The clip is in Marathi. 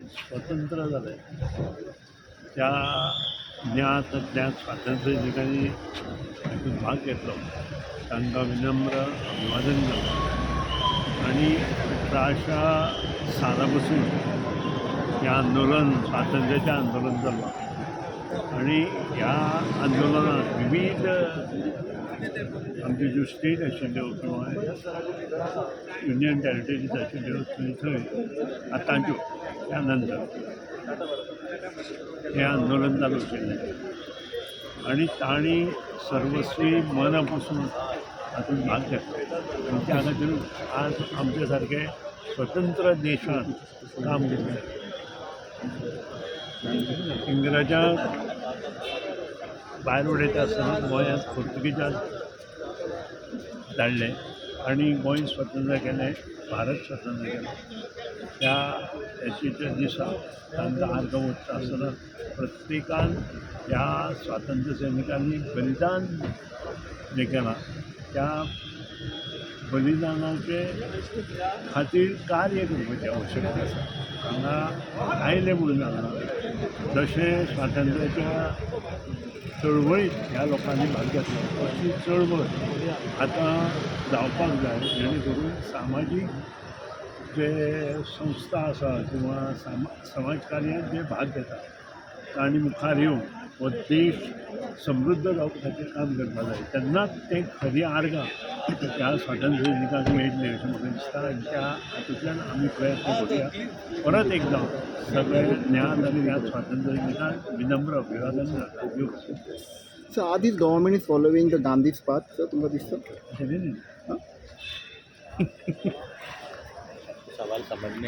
स्वतंत्र झालं त्या ज्ञात स्वातंत्र्य ठिकाणी त्यातून भाग घेतलो तांकां विनम्र अभिवादन केलं आणि 1806 पासून हे आंदोलन स्वातंत्र्याचें आंदोलन जाल्लें आणि ह्या आंदोलनात विविध आमच्यो ज्यो स्टेट आशिल्ल्यो किंवा युनियन टेरिटरीज आशिल्ल्यो थंय आतांच्यो त्या नंतर हे आंदोलन चालू केल्लें आणि तांणी सर्वस्वी मनापासून हातूंत भाग घेतलो आणि त्या खातीर आज आमचे सारके स्वतंत्र देशांत काम केलें. इंग्रजांक भायर उडयता आसतना गोंयांत पुर्तुगीजांक धाडलें आणि गोंय स्वतंत्र केलें, भारत स्वतंत्र केलें. त्या हेच्या दिसा तांकां आर्गां ओंपता आसतना प्रत्येकान ह्या स्वातंत्र्य सैनिकांनी बलिदान जें केलां त्या बलिदानाचे खातीर कार्य करपाची आवश्यकता आसा. हांगा आयले म्हणून जायना. जशें स्वातंत्र्याच्या चळवळीत ह्या लोकांनी भाग घेतलो अशी चळवळ आतां जावपाक जाय जेणे करून सामाजीक जे संस्था आसा किंवा समाजकार्यांत जे भाग घेतात तांणी मुखार येवन हो देश समृद्ध जावपा खातीर काम करपाक जाय. तेन्नाच ते खरी आर्गां ह्या स्वातंत्र्य सैनिकांक मेळटली अशें म्हाका दिसता आनी त्या हातूंतल्यान आमी प्रयत्न करुया. परत एकदां सगळे ज्ञान आनी ह्या स्वातंत्र्य सैनिकांक विनम्र अभिवादन करता. So are these government is following the Gandhi's path, sir? तुमकां दिसता? सवाल समजणे